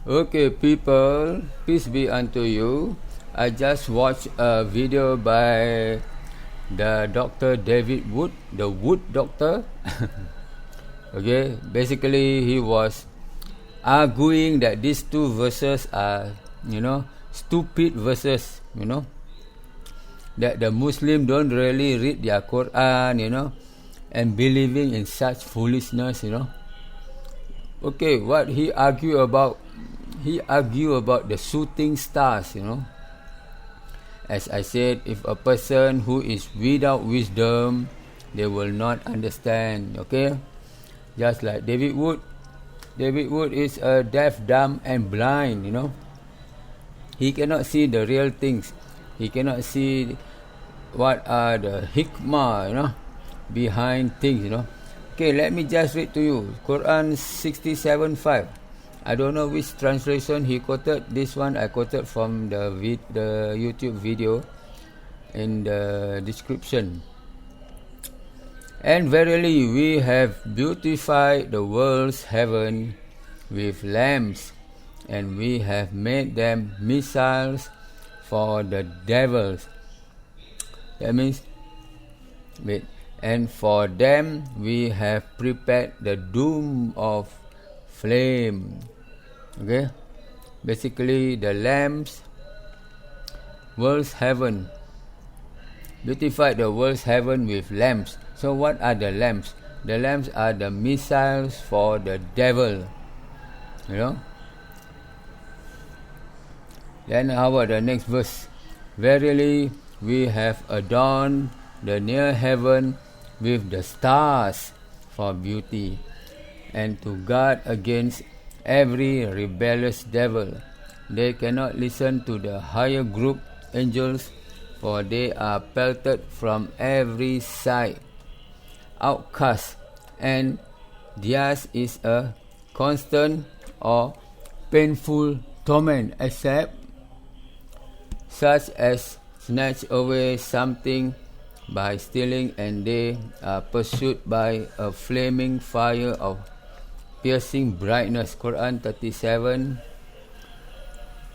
Okay, people, peace be unto you. I just watched a video by the Dr. David Wood, the Wood Doctor. Okay, basically he was arguing that these two verses are, stupid verses, that the Muslim don't really read their Quran, and believing in such foolishness, Okay, what he argued about the shooting stars, As I said, if a person who is without wisdom, they will not understand, okay? Just like David Wood. David Wood is a deaf, dumb and blind, He cannot see the real things. He cannot see what are the hikmah, behind things, Okay, let me just read to you. Quran 67:5. I don't know which translation he quoted. This one I quoted from the YouTube video in the description. And verily we have beautified the world's heaven with lamps, and we have made them missiles for the devils. That means, and for them we have prepared the doom of flame. Okay, basically the lamps, world's heaven, beautified the world's heaven with lamps. So what are the lamps? The lamps are the missiles for the devil, Then how about the next verse? Verily we have adorned the near heaven with the stars for beauty, and to guard against every rebellious devil. They cannot listen to the higher group angels, for they are pelted from every side, outcast, and theirs is a constant or painful torment, except such as snatch away something by stealing, and they are pursued by a flaming fire of piercing brightness. Quran 37,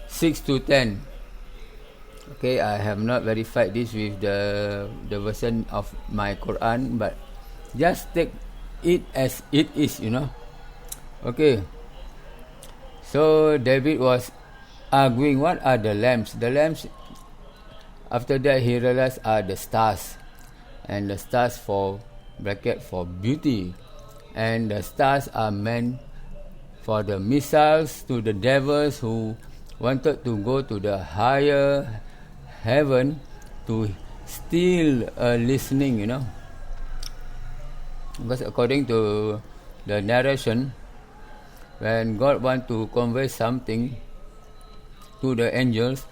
6-10. Okay, I have not verified this with the version of my Quran, but just take it as it is, Okay, so David was arguing, what are the lamps? The lamps, after that he realized, are the stars, and the stars for beauty, and the stars are meant for the missiles to the devils who wanted to go to the higher heaven to steal listening, because according to the narration, when God want to convey something to the angels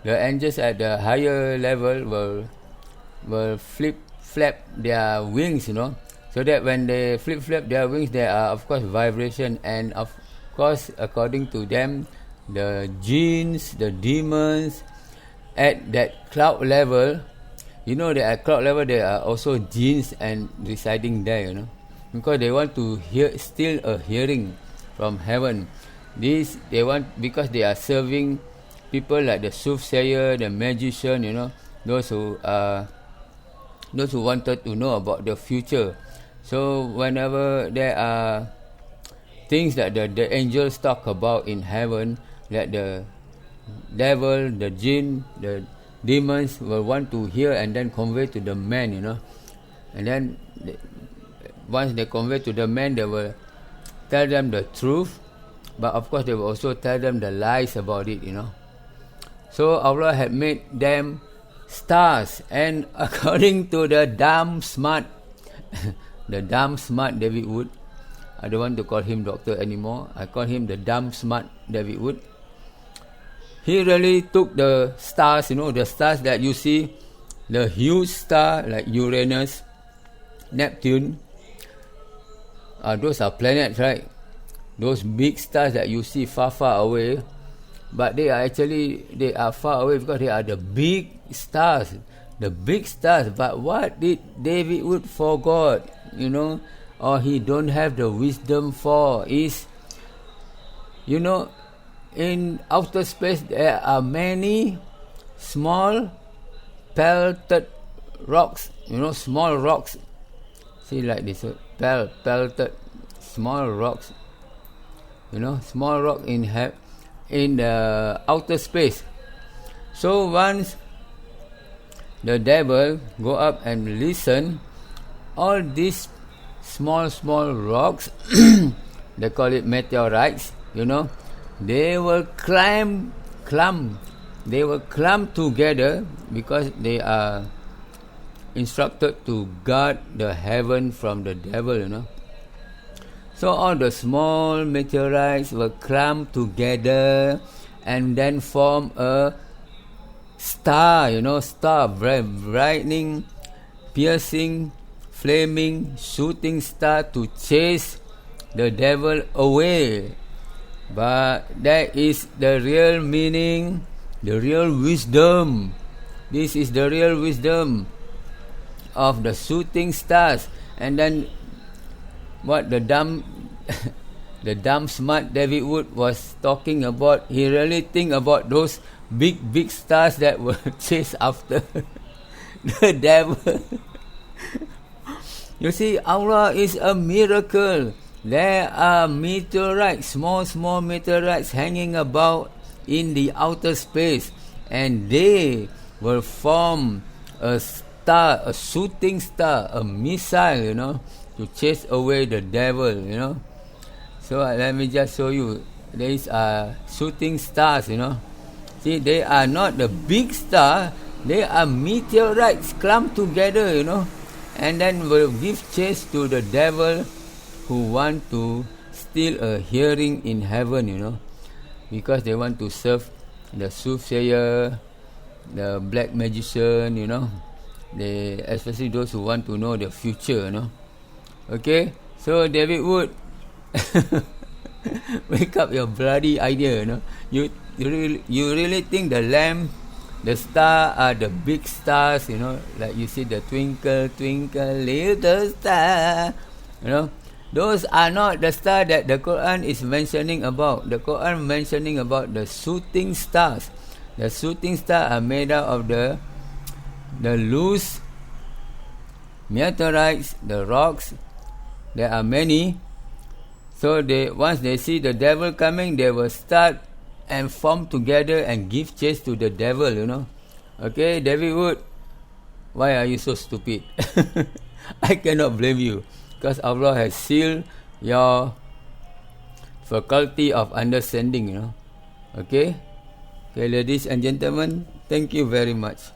at the higher level will flap their wings, so that when they flap their wings, there are of course vibration, and of course according to them, the jinns, the demons at that cloud level, that at cloud level there are also jinns and residing there, because they want to steal a hearing from heaven. This they want because they are serving people like the soothsayer, the magician, those who wanted to know about the future. So whenever there are things that the angels talk about in heaven, that the devil, the jinn, the demons will want to hear and then convey to the man, and then once they convey to the man, they will tell them the truth, but of course they will also tell them the lies about it, So Allah had made them stars, and according to the dumb smart David Wood, I don't want to call him doctor anymore, I call him the dumb smart David Wood. He really took the stars, the stars that you see, the huge star like Uranus, Neptune, those are planets, right? Those big stars that you see far away, but they are far away because they are the big stars. But what did David Wood forgot, or he don't have the wisdom for, is in outer space there are many small pelted rocks, small rocks. See, like this, pelted small rocks, small rock in the outer space. So once the devil go up and listen, all these small rocks, they call it meteorites, they will clump together because they are instructed to guard the heaven from the devil. So all the small meteorites will clump together and then form a star, star, brightening, piercing, flaming, shooting star to chase the devil away. But that is the real meaning, the real wisdom. This is the real wisdom of the shooting stars. And then what the dumb smart David Wood was talking about, he really think about those big stars that will chase after the devil. You see, Allah is a miracle. There are meteorites, small meteorites hanging about in the outer space, and they will form a star, a shooting star, a missile, to chase away the devil, So let me just show you. These are shooting stars, See, they are not the big star. They are meteorites clumped together, and then will give chase to the devil who want to steal a hearing in heaven, because they want to serve the soothsayer, the black magician, they, especially those who want to know the future, Okay, so David Wood, wake up your bloody idea, You really think the lamp, the star are the big stars, like you see the twinkle twinkle little star, Those are not the star that the Quran is mentioning about. The Quran mentioning about the shooting stars. The shooting stars are made out of the loose meteorites, the rocks. There are many. So once they see the devil coming, they will start and form together and give chase to the devil, Okay, David Wood, why are you so stupid? I cannot blame you, because Allah has sealed your faculty of understanding, Okay, ladies and gentlemen, thank you very much.